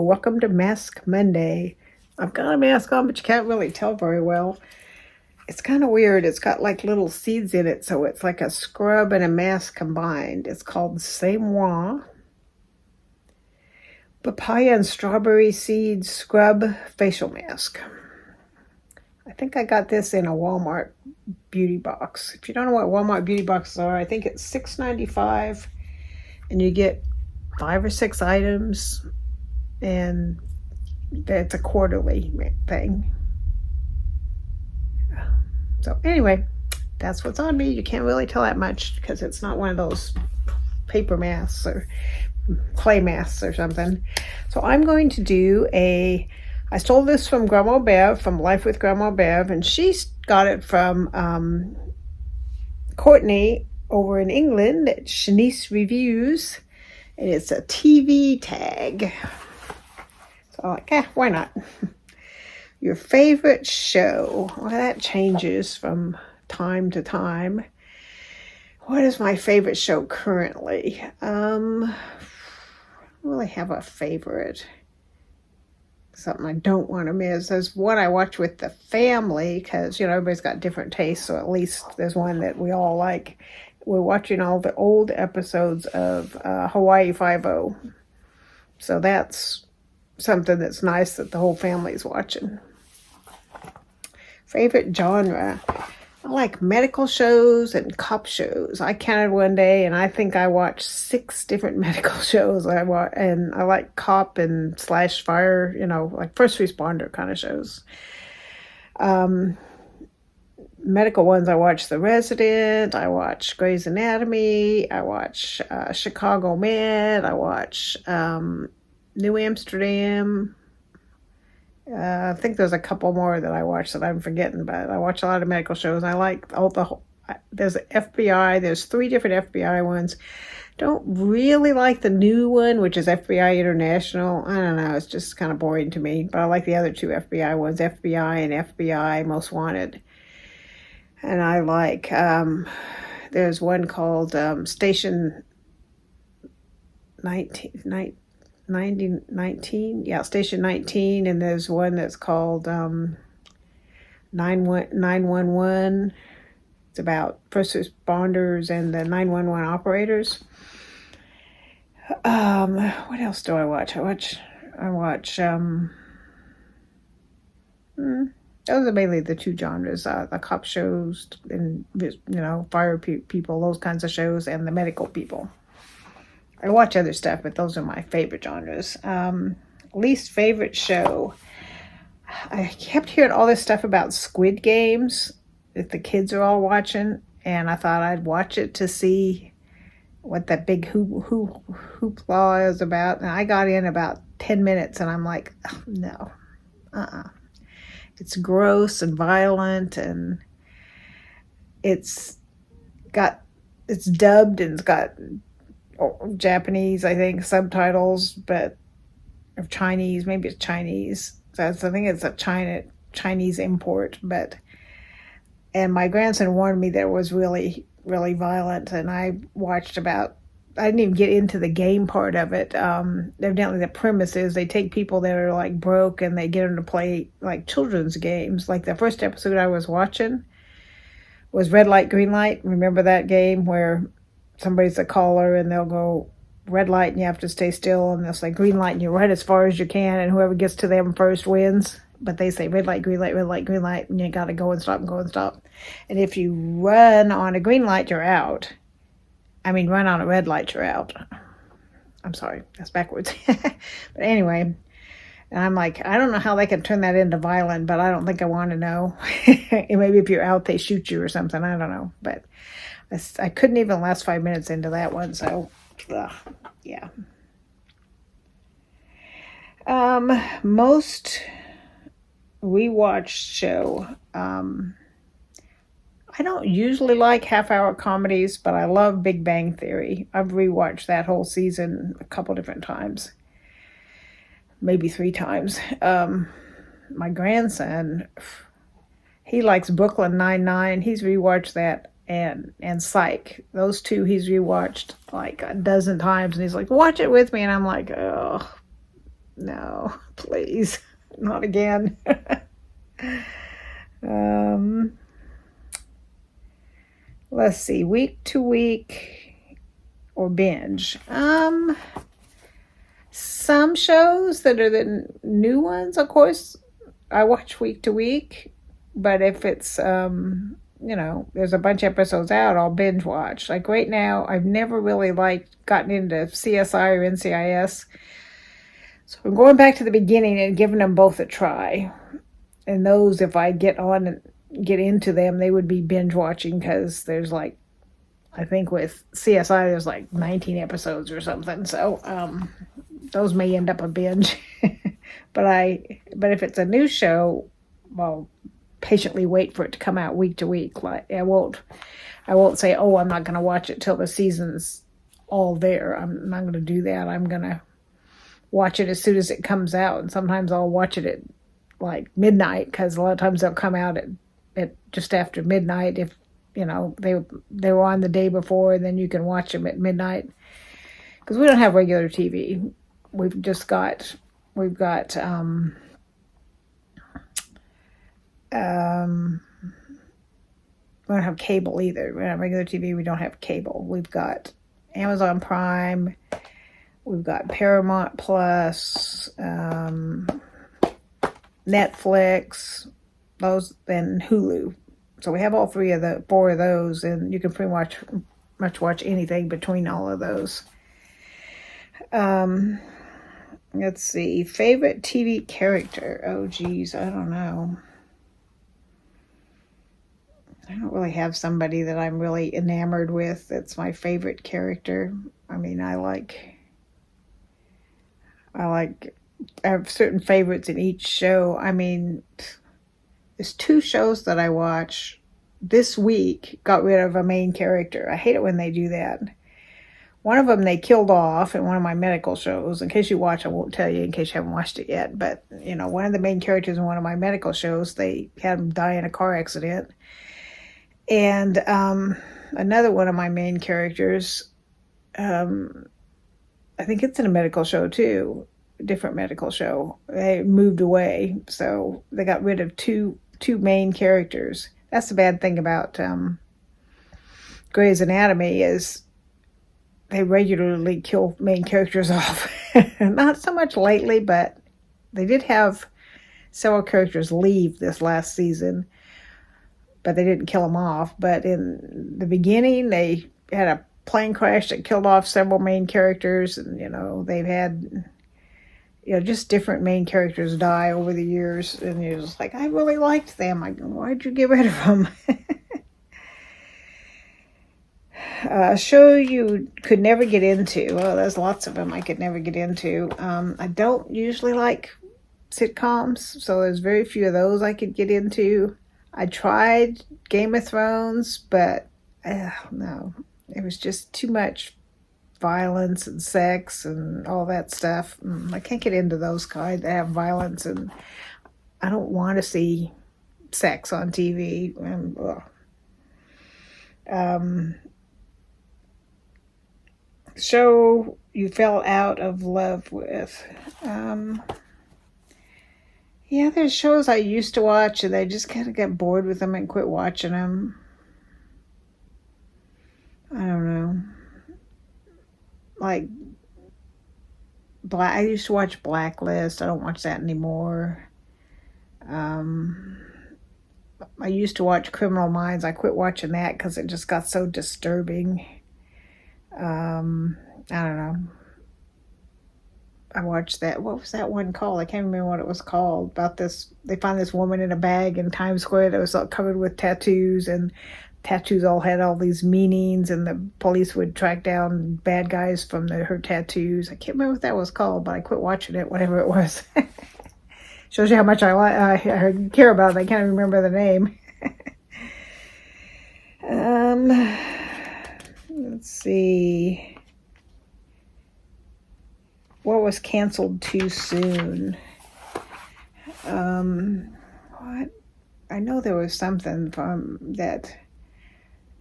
welcome to Mask Monday. I've got a mask on, but you can't really tell very well. It's kind of weird. It's got like little seeds in it, so it's like a scrub and a mask combined. It's called C'est Moi Papaya and Strawberry Seed Scrub Facial Mask. I think I got this in a Walmart beauty box. If you don't know what Walmart beauty boxes are, I think it's $6.95, and you get 5 or 6 items, and it's a quarterly thing. So anyway, that's what's on me. You can't really tell that much because it's not one of those paper masks or clay masks or something. So I'm going to do I stole this from Grandma Bev, from Life with Grandma Bev, and she got it from Courtney over in England at Shanice Reviews, and it's a TV tag. So I'm like, why not? Your favorite show. Well, that changes from time to time. What is my favorite show currently? I don't really have a favorite. Something I don't want to miss. There's one I watch with the family because, everybody's got different tastes, so at least there's one that we all like. We're watching all the old episodes of Hawaii Five-0. So that's something that's nice that the whole family's watching. Favorite genre. I like medical shows and cop shows. I counted one day, and I think I watched 6 different medical shows. And I like cop and slash fire, like first responder kind of shows. Medical ones, I watch The Resident. I watch Grey's Anatomy. I watch Chicago Med. I watch New Amsterdam. I think there's a couple more that I watch that I'm forgetting, but I watch a lot of medical shows. I like there's FBI, there's 3 different FBI ones. Don't really like the new one, which is FBI International. I don't know, it's just kind of boring to me, but I like the other 2 FBI ones, FBI and FBI Most Wanted. And I like, there's one called Station 19, Station 19, and there's one that's called 911. It's about first responders and the 911 operators. What else do I watch? I watch those are mainly the 2 genres, the cop shows and, fire people, those kinds of shows, and the medical people. I watch other stuff, but those are my favorite genres. Least favorite show. I kept hearing all this stuff about Squid Games that the kids are all watching, and I thought I'd watch it to see what that big hoopla is about. And I got in about 10 minutes, and I'm like, oh, no, It's gross and violent, and it's dubbed, and it's got Japanese, I think, subtitles, but of Chinese, maybe it's Chinese. So I think it's a Chinese import, and my grandson warned me that it was really, really violent, and I didn't even get into the game part of it. Evidently the premise is they take people that are like broke and they get them to play like children's games. Like the first episode I was watching was Red Light, Green Light. Remember that game where somebody's the caller and they'll go red light and you have to stay still, and they'll say green light and you run as far as you can, and whoever gets to them first wins. But they say red light, green light, red light, green light, and you got to go and stop and go and stop. And if you run on a green light, you're out. Run on a red light, you're out. I'm sorry, that's backwards. But anyway, and I'm like, I don't know how they can turn that into violent, but I don't think I want to know. And maybe if you're out, they shoot you or something. I don't know. But I couldn't even last 5 minutes into that one, so yeah. Most rewatched show. I don't usually like half-hour comedies, but I love Big Bang Theory. I've rewatched that whole season a couple different times, maybe 3 times. My grandson, he likes Brooklyn Nine-Nine. He's rewatched that, and Psych. Those 2 he's rewatched like a dozen times, and he's like, watch it with me, and I'm like, oh, No, please, not again. um, let's see, week to week or binge. Some shows that are the new ones, of course, I watch week to week. But if it's there's a bunch of episodes out, I'll binge watch. Like right now, I've never really gotten into CSI or NCIS. So I'm going back to the beginning and giving them both a try. And those, if I get on and get into them, they would be binge watching because there's I think with CSI, there's 19 episodes or something. So those may end up a binge. But if it's a new show, well, patiently wait for it to come out week to week. I won't say, oh, I'm not going to watch it till the season's all there. I'm not going to do that. I'm going to watch it as soon as it comes out. And sometimes I'll watch it at midnight, because a lot of times they'll come out at just after midnight. If they were on the day before, and then you can watch them at midnight, because we don't have regular TV. We've got we don't have cable either. We don't have regular TV. We don't have cable. We've got Amazon Prime. We've got Paramount Plus, Netflix, those, and Hulu. So we have all four of those, and you can pretty much watch anything between all of those. Let's see. Favorite TV character? Oh, geez, I don't know. I don't really have somebody that I'm really enamored with that's my favorite character. I mean, I have certain favorites in each show. I mean, there's 2 shows that I watch this week got rid of a main character. I hate it when they do that. One of them they killed off in one of my medical shows. In case you watch, I won't tell you in case you haven't watched it yet. But, one of the main characters in one of my medical shows, they had him die in a car accident. And another one of my main characters, I think it's in a medical show too, a different medical show. They moved away, so they got rid of two main characters. That's the bad thing about Grey's Anatomy, is they regularly kill main characters off. Not so much lately, but they did have several characters leave this last season, but they didn't kill them off. But in the beginning, they had a plane crash that killed off several main characters, and they've had just different main characters die over the years, and you're just like, I really liked them. Why'd you get rid of them? A show you could never get into. Well, there's lots of them I could never get into. I don't usually like sitcoms, so there's very few of those I could get into. I tried Game of Thrones, but no, it was just too much violence and sex and all that stuff. I can't get into those kind that have violence, and I don't want to see sex on TV. Show you fell out of love with. Yeah, there's shows I used to watch, and I just kind of got bored with them and quit watching them. I don't know. I used to watch Blacklist. I don't watch that anymore. I used to watch Criminal Minds. I quit watching that because it just got so disturbing. I don't know. I watched that. What was that one called? I can't remember what it was called. About this, they find this woman in a bag in Times Square that was all covered with tattoos, and tattoos all had all these meanings, and the police would track down bad guys from her tattoos. I can't remember what that was called, but I quit watching it, whatever it was. Shows you how much I care about it. I can't remember the name. Let's see. What was canceled too soon? What? I know there was something from that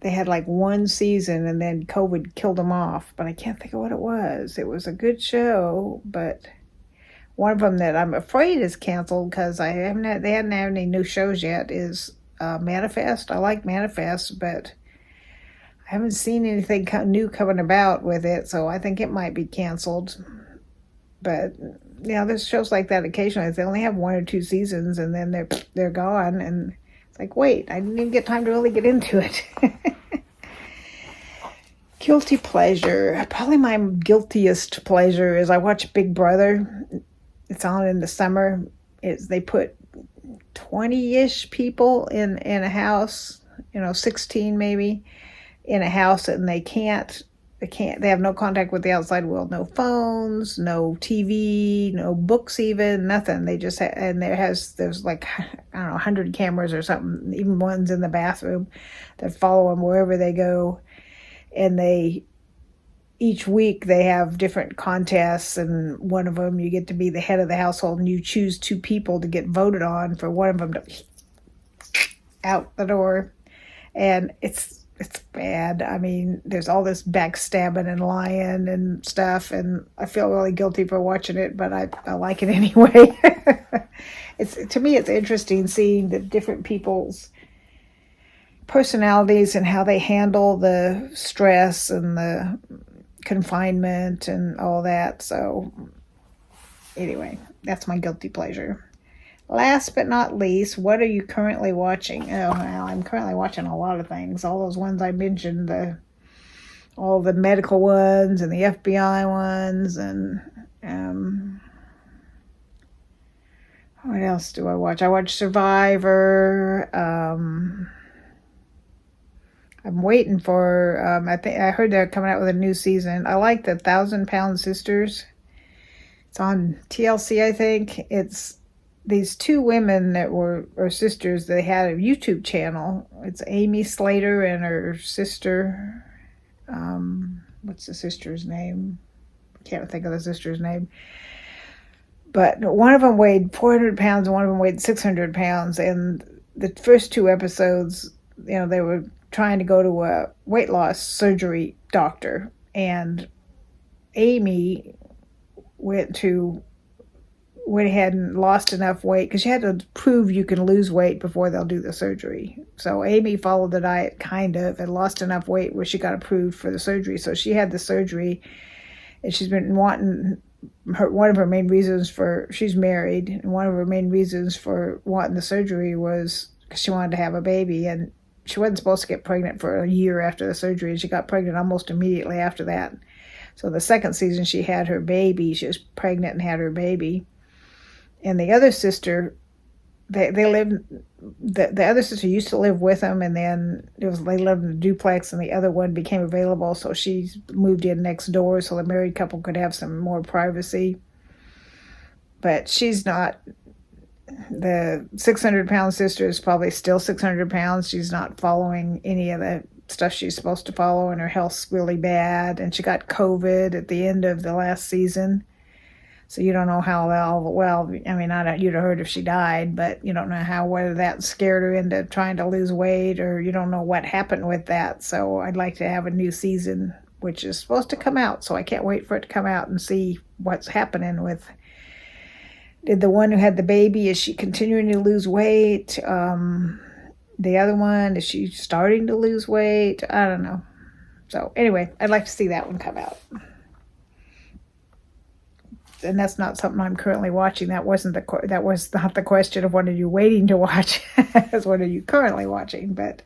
they had one season and then COVID killed them off, but I can't think of what it was. It was a good show, but One of them that I'm afraid is canceled because they hadn't had any new shows yet is Manifest. I like Manifest, but I haven't seen anything new coming about with it, so I think it might be canceled. But there's shows like that occasionally. They only have 1 or 2 seasons, and then they're gone, and it's like, wait, I didn't even get time to really get into it. Guilty pleasure. Probably my guiltiest pleasure is I watch Big Brother. It's on in the summer. They put 20-ish people in a house, 16 maybe, in a house, and they have no contact with the outside world, no phones, no TV, no books, even nothing. They just and there's like, I don't know, 100 cameras or something, even ones in the bathroom that follow them wherever they go. And each week they have different contests, and one of them you get to be the head of the household, and you choose 2 people to get voted on for one of them to out the door. And it's bad. I mean, there's all this backstabbing and lying and stuff, and I feel really guilty for watching it, but I like it anyway. To me, it's interesting seeing the different people's personalities and how they handle the stress and the confinement and all that. So anyway, that's my guilty pleasure. Last but not least, what are you currently watching? Oh, well, I'm currently watching a lot of things. All those ones I mentioned, all the medical ones and the FBI ones, and what else do I watch? I watch Survivor. I'm waiting for, I heard they're coming out with a new season. I like the 1,000-Pound Sisters. It's on TLC, I think. It's these 2 women that were sisters. They had a YouTube channel. It's Amy Slater and her sister. What's the sister's name? Can't think of the sister's name. But one of them weighed 400 pounds and one of them weighed 600 pounds. And the first 2 episodes, they were trying to go to a weight loss surgery doctor, and Amy went ahead and lost enough weight because you had to prove you can lose weight before they'll do the surgery. So Amy followed the diet kind of and lost enough weight where she got approved for the surgery. So she had the surgery, and she's been wanting one of her main reasons she's married, and one of her main reasons for wanting the surgery was because she wanted to have a baby, and she wasn't supposed to get pregnant for a year after the surgery, and she got pregnant almost immediately after that. So the second season she had her baby. She was pregnant and had her baby. And the other sister, the other sister used to live with them, and then they lived in a duplex, and the other one became available, so she moved in next door so the married couple could have some more privacy. But she's not. The 600-pound sister is probably still 600 pounds. She's not following any of the stuff she's supposed to follow, and her health's really bad. And she got COVID at the end of the last season. So you don't know how well, I mean, you'd have heard if she died, but you don't know whether that scared her into trying to lose weight, or you don't know what happened with that. So I'd like to have a new season, which is supposed to come out. So I can't wait for it to come out and see what's happening with. Did the one who had the baby, is she continuing to lose weight? The other one, is she starting to lose weight? I don't know. So anyway, I'd like to see that one come out. And that's not something I'm currently watching. That was not the question of what are you waiting to watch. That's what are you currently watching. But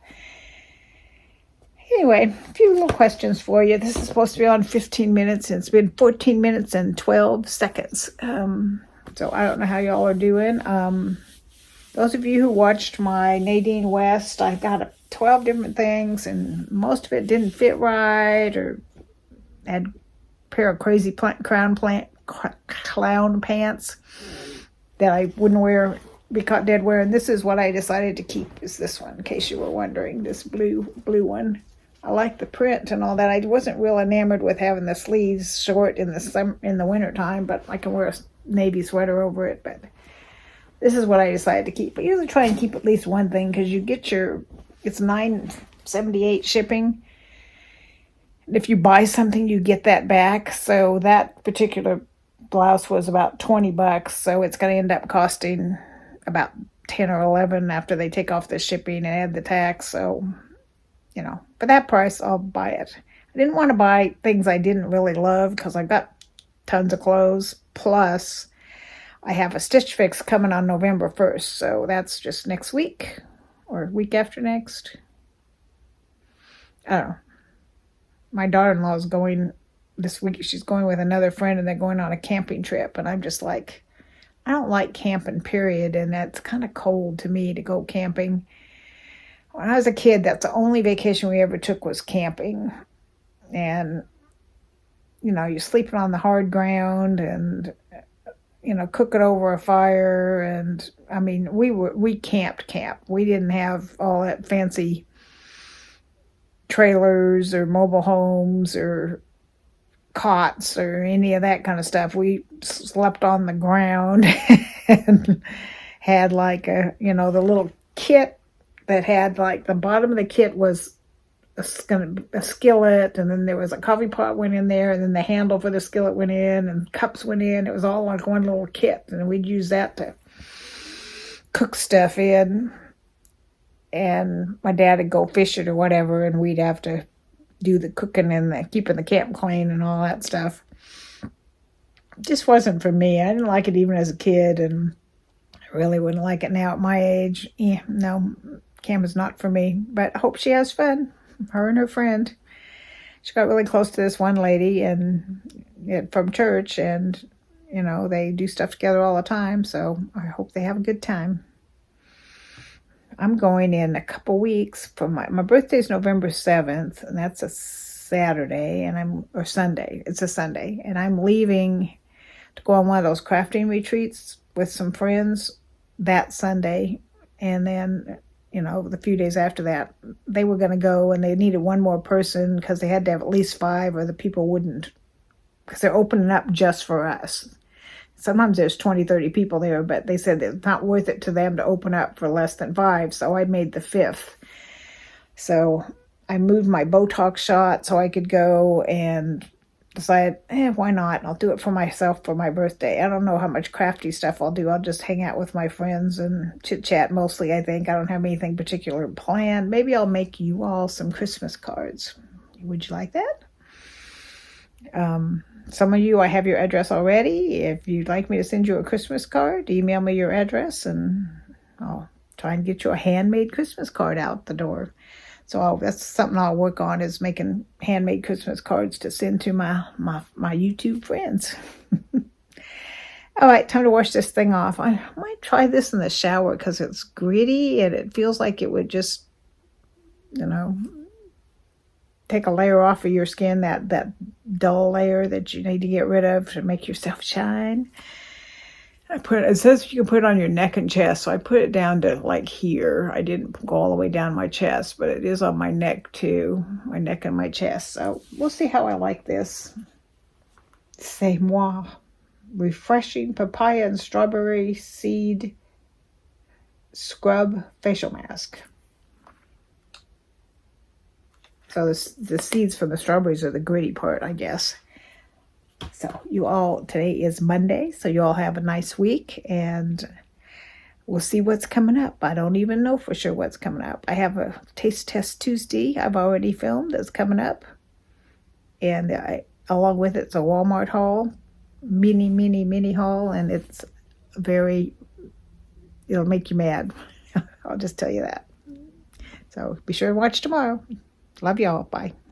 anyway, a few little questions for you. This is supposed to be on 15 minutes, and it's been 14 minutes and 12 seconds. So I don't know how y'all are doing. Those of you who watched my Nadine West, I got 12 different things, and most of it didn't fit right, or had a pair of crazy clown pants that I wouldn't wear, be caught dead wearing. This is what I decided to keep, is this one, in case you were wondering, this blue one. I like the print and all that. I wasn't real enamored with having the sleeves short in the winter time, but I can wear a navy sweater over it. But this is what I decided to keep. I usually try and keep at least one thing, because you get it's $9.78 shipping. And if you buy something, you get that back. So that particular blouse was about $20, so it's going to end up costing about 10 or 11 after they take off the shipping and add the tax. So, for that price, I'll buy it. I didn't want to buy things I didn't really love because I've got tons of clothes. Plus, I have a Stitch Fix coming on November 1st, so that's just next week or week after next. I don't know. My daughter-in-law is going this week. She's going with another friend, and they're going on a camping trip. And I'm just like, I don't like camping, period. And that's kind of cold to me to go camping. When I was a kid, that's the only vacation we ever took was camping. And, you're sleeping on the hard ground and, cooking over a fire. And, I mean, we camped. We didn't have all that fancy trailers or mobile homes or cots or any of that kind of stuff. We slept on the ground and had like the little kit that had like the bottom of the kit was a skillet, and then there was a coffee pot went in there, and then the handle for the skillet went in, and cups went in. It was all like one little kit, and we'd use that to cook stuff in. And my dad would go fishing or whatever, and we'd have to do the cooking and the keeping the camp clean and all that stuff. It just wasn't for me. I didn't like it even as a kid, and I really wouldn't like it now at my age. No, camp is not for me. But I hope she has fun, her and her friend. She got really close to this one lady from church, and they do stuff together all the time. So I hope they have a good time. I'm going in a couple weeks for my birthday's November 7th, and that's a Saturday, or Sunday. It's a Sunday, and I'm leaving to go on one of those crafting retreats with some friends that Sunday. And then, the few days after that, they were going to go, and they needed one more person because they had to have at least 5 or the people wouldn't, because they're opening up just for us. Sometimes there's 20, 30 people there, but they said it's not worth it to them to open up for less than 5, so I made the 5th. So I moved my Botox shot so I could go, and decided, why not? I'll do it for myself for my birthday. I don't know how much crafty stuff I'll do. I'll just hang out with my friends and chit-chat mostly, I think. I don't have anything particular planned. Maybe I'll make you all some Christmas cards. Would you like that? Some of you, I have your address already. If you'd like me to send you a Christmas card, email me your address, and I'll try and get you a handmade Christmas card out the door. So that's something I'll work on, is making handmade Christmas cards to send to my YouTube friends. All right, time to wash this thing off. I might try this in the shower because it's gritty and it feels like it would just, take a layer off of your skin, that dull layer that you need to get rid of to make yourself shine. It says you can put it on your neck and chest, so I put it down to like here. I didn't go all the way down my chest, but it is on my neck too, my neck and my chest. So we'll see how I like this. C'est moi. Refreshing papaya and strawberry seed scrub facial mask. So the seeds from the strawberries are the gritty part, I guess. So today is Monday, so you all have a nice week, and we'll see what's coming up. I don't even know for sure what's coming up. I have a Taste Test Tuesday I've already filmed that's coming up. And along with it's a Walmart haul, mini haul, and it's it'll make you mad. I'll just tell you that. So be sure to watch tomorrow. Love y'all. Bye.